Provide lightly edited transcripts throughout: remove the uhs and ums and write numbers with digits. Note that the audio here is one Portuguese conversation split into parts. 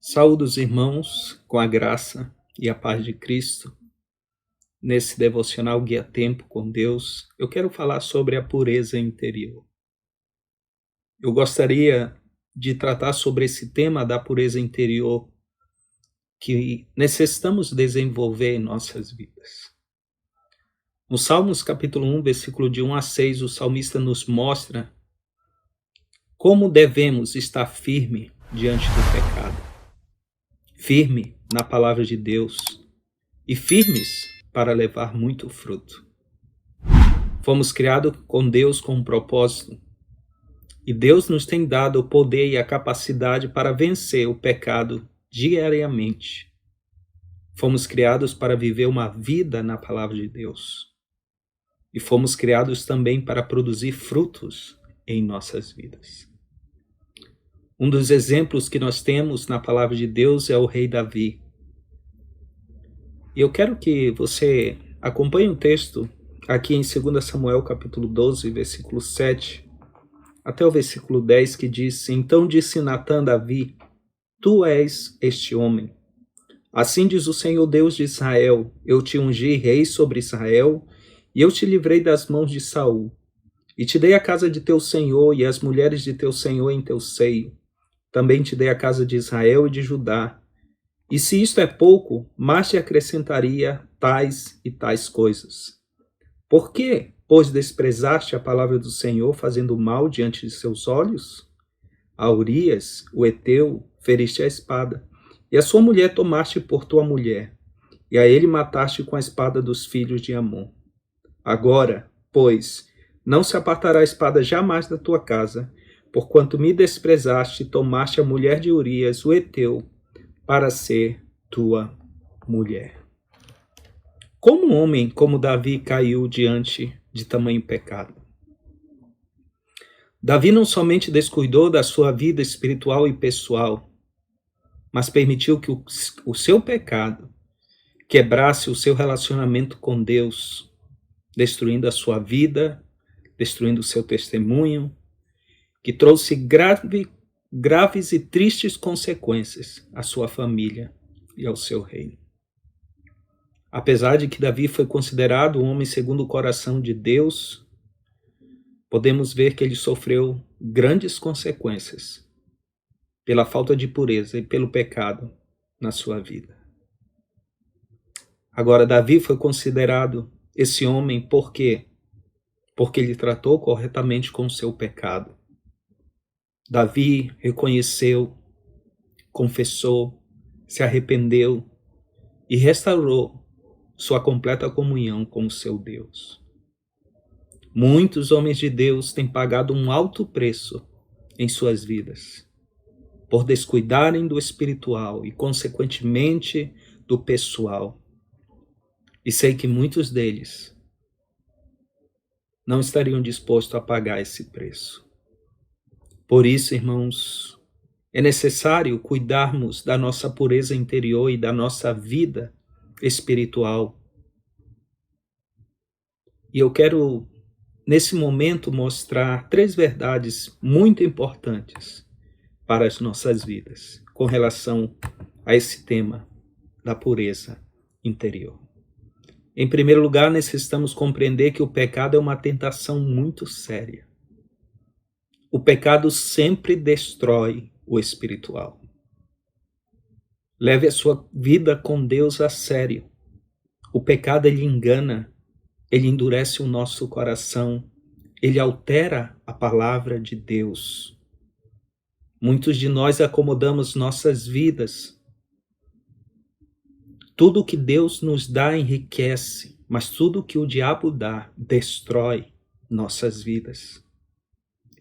Saúdo os irmãos com a graça e a paz de Cristo. Nesse devocional Guia Tempo com Deus, eu quero falar sobre a pureza interior. Eu gostaria de tratar sobre esse tema da pureza interior que necessitamos desenvolver em nossas vidas. No Salmos capítulo 1, versículo de 1 a 6, o salmista nos mostra como devemos estar firme diante do pecado. Firme na palavra de Deus e firmes para levar muito fruto. Fomos criados com Deus com um propósito e Deus nos tem dado o poder e a capacidade para vencer o pecado diariamente. Fomos criados para viver uma vida na palavra de Deus e fomos criados também para produzir frutos em nossas vidas. Um dos exemplos que nós temos na palavra de Deus é o rei Davi. E eu quero que você acompanhe o texto aqui em 2 Samuel capítulo 12, versículo 7, até o versículo 10, que diz: Então disse Natã a Davi, tu és este homem. Assim diz o Senhor Deus de Israel, eu te ungi rei sobre Israel, e eu te livrei das mãos de Saul, e te dei a casa de teu senhor e as mulheres de teu senhor em teu seio. Também te dei a casa de Israel e de Judá. E se isto é pouco, mais te acrescentaria tais e tais coisas. Por que, pois, desprezaste a palavra do Senhor, fazendo mal diante de seus olhos? A Urias, o Heteu, feriste a espada, e a sua mulher tomaste por tua mulher, e a ele mataste com a espada dos filhos de Amon. Agora, pois, não se apartará a espada jamais da tua casa, porquanto me desprezaste e tomaste a mulher de Urias, o Heteu, para ser tua mulher. Como um homem como Davi caiu diante de tamanho pecado? Davi não somente descuidou da sua vida espiritual e pessoal, mas permitiu que o seu pecado quebrasse o seu relacionamento com Deus, destruindo a sua vida, destruindo o seu testemunho, que trouxe graves e tristes consequências à sua família e ao seu reino. Apesar de que Davi foi considerado um homem segundo o coração de Deus, podemos ver que ele sofreu grandes consequências pela falta de pureza e pelo pecado na sua vida. Agora, Davi foi considerado esse homem por quê? Porque ele tratou corretamente com o seu pecado. Davi reconheceu, confessou, se arrependeu e restaurou sua completa comunhão com o seu Deus. Muitos homens de Deus têm pagado um alto preço em suas vidas, por descuidarem do espiritual e, consequentemente, do pessoal. E sei que muitos deles não estariam dispostos a pagar esse preço. Por isso, irmãos, é necessário cuidarmos da nossa pureza interior e da nossa vida espiritual. E eu quero, nesse momento, mostrar 3 verdades muito importantes para as nossas vidas, com relação a esse tema da pureza interior. Em primeiro lugar, necessitamos compreender que o pecado é uma tentação muito séria. O pecado sempre destrói o espiritual. Leve a sua vida com Deus a sério. O pecado, ele engana, ele endurece o nosso coração, ele altera a palavra de Deus. Muitos de nós acomodamos nossas vidas. Tudo que Deus nos dá enriquece, mas tudo que o diabo dá destrói nossas vidas.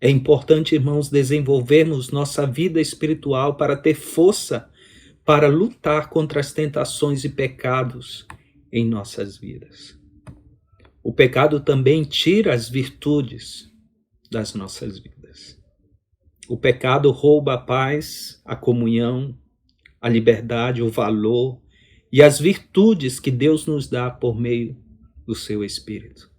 É importante, irmãos, desenvolvermos nossa vida espiritual para ter força para lutar contra as tentações e pecados em nossas vidas. O pecado também tira as virtudes das nossas vidas. O pecado rouba a paz, a comunhão, a liberdade, o valor e as virtudes que Deus nos dá por meio do seu Espírito.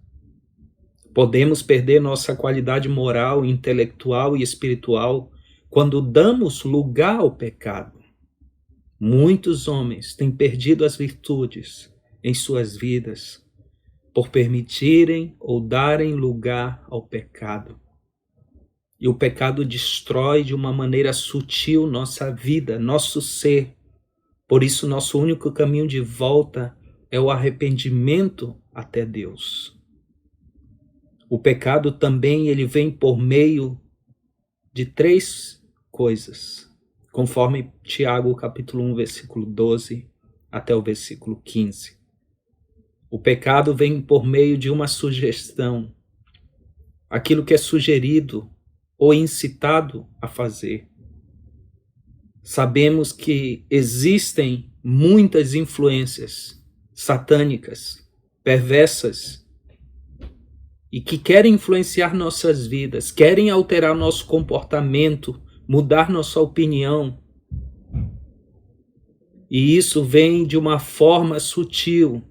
Podemos perder nossa qualidade moral, intelectual e espiritual quando damos lugar ao pecado. Muitos homens têm perdido as virtudes em suas vidas por permitirem ou darem lugar ao pecado. E o pecado destrói de uma maneira sutil nossa vida, nosso ser. Por isso, nosso único caminho de volta é o arrependimento até Deus. O pecado também ele vem por meio de 3 coisas, conforme Tiago capítulo 1, versículo 12 até o versículo 15. O pecado vem por meio de uma sugestão, aquilo que é sugerido ou incitado a fazer. Sabemos que existem muitas influências satânicas, perversas, e que querem influenciar nossas vidas, querem alterar nosso comportamento, mudar nossa opinião. E isso vem de uma forma sutil,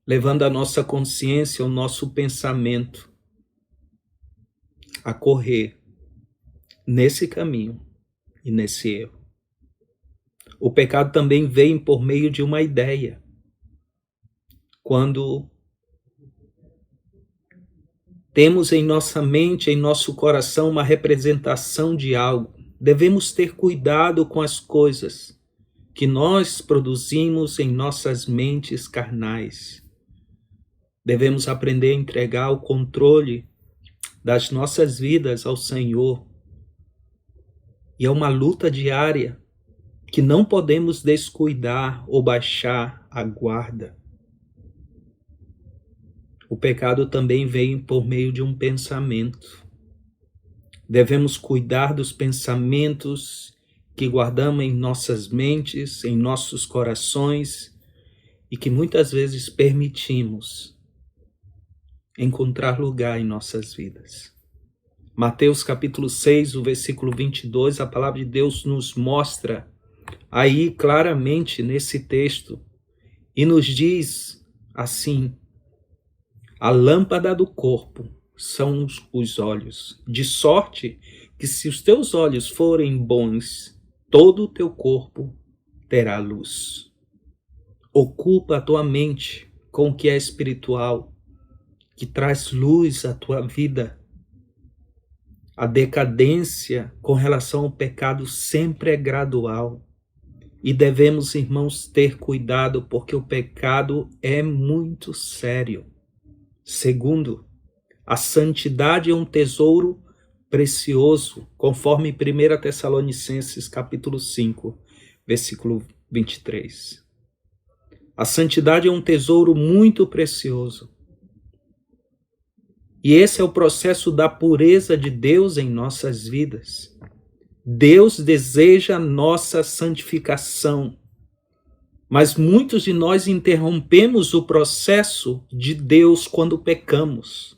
levando a nossa consciência, o nosso pensamento a correr nesse caminho e nesse erro. O pecado também vem por meio de uma ideia. Quando temos em nossa mente, em nosso coração, uma representação de algo, devemos ter cuidado com as coisas que nós produzimos em nossas mentes carnais. Devemos aprender a entregar o controle das nossas vidas ao Senhor. E é uma luta diária que não podemos descuidar ou baixar a guarda. O pecado também vem por meio de um pensamento. Devemos cuidar dos pensamentos que guardamos em nossas mentes, em nossos corações e que muitas vezes permitimos encontrar lugar em nossas vidas. Mateus capítulo 6, o versículo 22, a palavra de Deus nos mostra aí claramente nesse texto e nos diz assim: a lâmpada do corpo são os olhos, de sorte que se os teus olhos forem bons, todo o teu corpo terá luz. Ocupa a tua mente com o que é espiritual, que traz luz à tua vida. A decadência com relação ao pecado sempre é gradual. E devemos, irmãos, ter cuidado, porque o pecado é muito sério. Segundo, a santidade é um tesouro precioso, conforme 1 Tessalonicenses capítulo 5, versículo 23. A santidade é um tesouro muito precioso. E esse é o processo da pureza de Deus em nossas vidas. Deus deseja a nossa santificação, mas muitos de nós interrompemos o processo de Deus quando pecamos.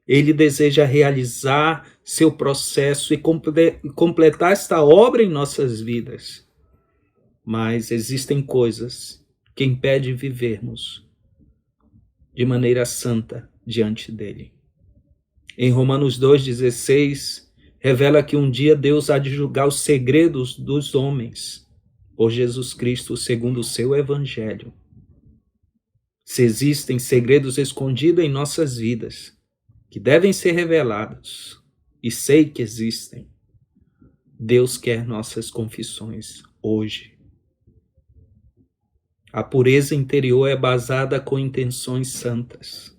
Ele deseja realizar seu processo e completar esta obra em nossas vidas. Mas existem coisas que impedem vivermos de maneira santa diante dele. Em Romanos 2,16, revela que um dia Deus há de julgar os segredos dos homens por Jesus Cristo segundo o seu evangelho. Se existem segredos escondidos em nossas vidas, que devem ser revelados, e sei que existem, Deus quer nossas confissões hoje. A pureza interior é basada com intenções santas.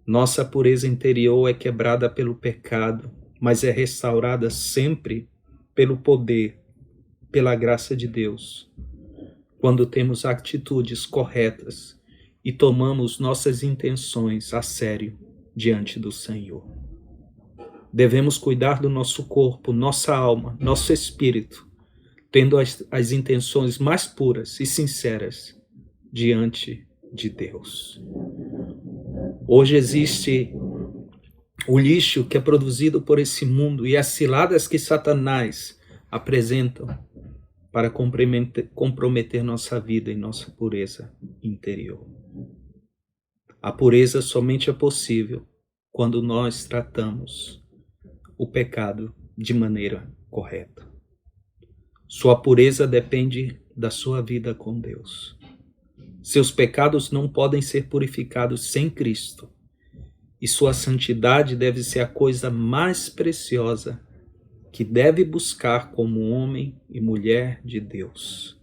Nossa pureza interior é quebrada pelo pecado, mas é restaurada sempre pelo poder, pela graça de Deus, quando temos atitudes corretas e tomamos nossas intenções a sério diante do Senhor. Devemos cuidar do nosso corpo, nossa alma, nosso espírito, tendo as intenções mais puras e sinceras diante de Deus. Hoje existe o lixo que é produzido por esse mundo e as ciladas que Satanás apresentam para comprometer nossa vida e nossa pureza interior. A pureza somente é possível quando nós tratamos o pecado de maneira correta. Sua pureza depende da sua vida com Deus. Seus pecados não podem ser purificados sem Cristo. E sua santidade deve ser a coisa mais preciosa que deve buscar como homem e mulher de Deus.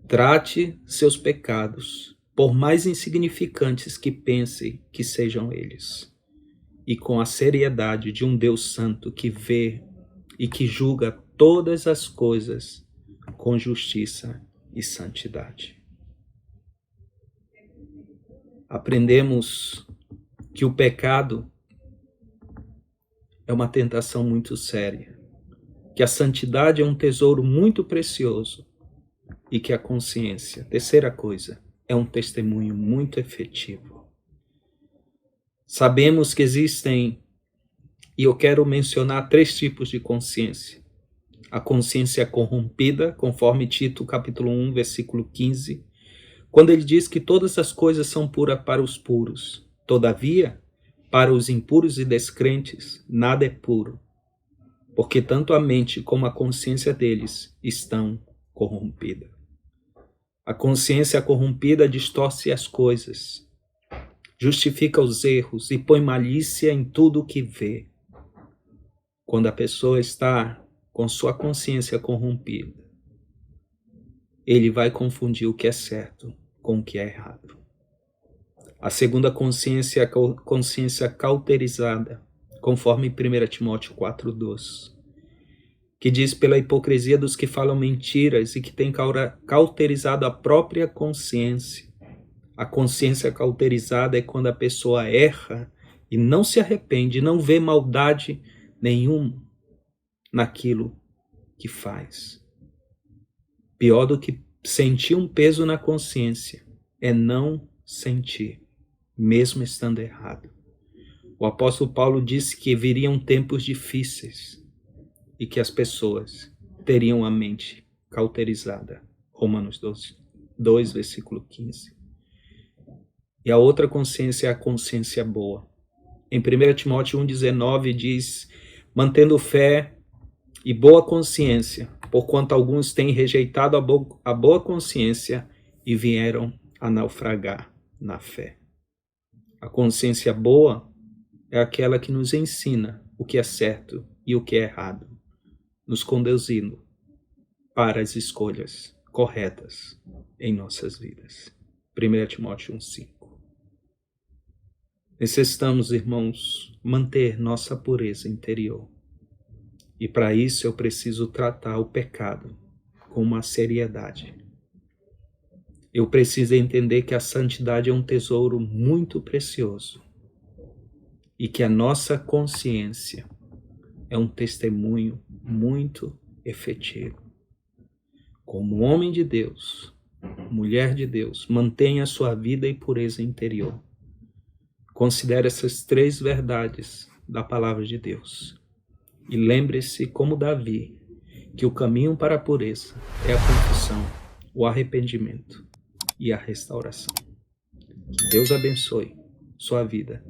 Trate seus pecados, por mais insignificantes que pense que sejam eles, e com a seriedade de um Deus santo que vê e que julga todas as coisas com justiça e santidade. Aprendemos que o pecado é uma tentação muito séria, que a santidade é um tesouro muito precioso e que a consciência, terceira coisa, é um testemunho muito efetivo. Sabemos que existem, e eu quero mencionar 3 tipos de consciência. A consciência corrompida, conforme Tito capítulo 1, versículo 15, quando ele diz que todas as coisas são puras para os puros. Todavia, para os impuros e descrentes, nada é puro, porque tanto a mente como a consciência deles estão corrompidas. A consciência corrompida distorce as coisas, justifica os erros e põe malícia em tudo o que vê. Quando a pessoa está com sua consciência corrompida, ele vai confundir o que é certo com o que é errado. A segunda consciência é a consciência cauterizada, conforme 1 Timóteo 4:2, que diz: pela hipocrisia dos que falam mentiras e que têm cauterizado a própria consciência. A consciência cauterizada é quando a pessoa erra e não se arrepende, não vê maldade nenhuma naquilo que faz. Pior do que sentir um peso na consciência é não sentir, mesmo estando errado. O apóstolo Paulo disse que viriam tempos difíceis e que as pessoas teriam a mente cauterizada. Romanos 2, versículo 15. E a outra consciência é a consciência boa. Em 1 Timóteo 1,19 diz: mantendo fé e boa consciência, porquanto alguns têm rejeitado a boa consciência e vieram a naufragar na fé. A consciência boa é aquela que nos ensina o que é certo e o que é errado, nos conduzindo para as escolhas corretas em nossas vidas. 1 Timóteo 1,5. Necessitamos, irmãos, manter nossa pureza interior. E para isso eu preciso tratar o pecado com uma seriedade. Eu preciso entender que a santidade é um tesouro muito precioso e que a nossa consciência é um testemunho muito efetivo. Como homem de Deus, mulher de Deus, mantenha a sua vida e pureza interior. Considere essas 3 verdades da palavra de Deus. E lembre-se, como Davi, que o caminho para a pureza é a confissão, o arrependimento e a restauração. Que Deus abençoe sua vida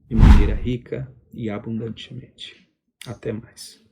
de maneira rica e abundantemente. Até mais.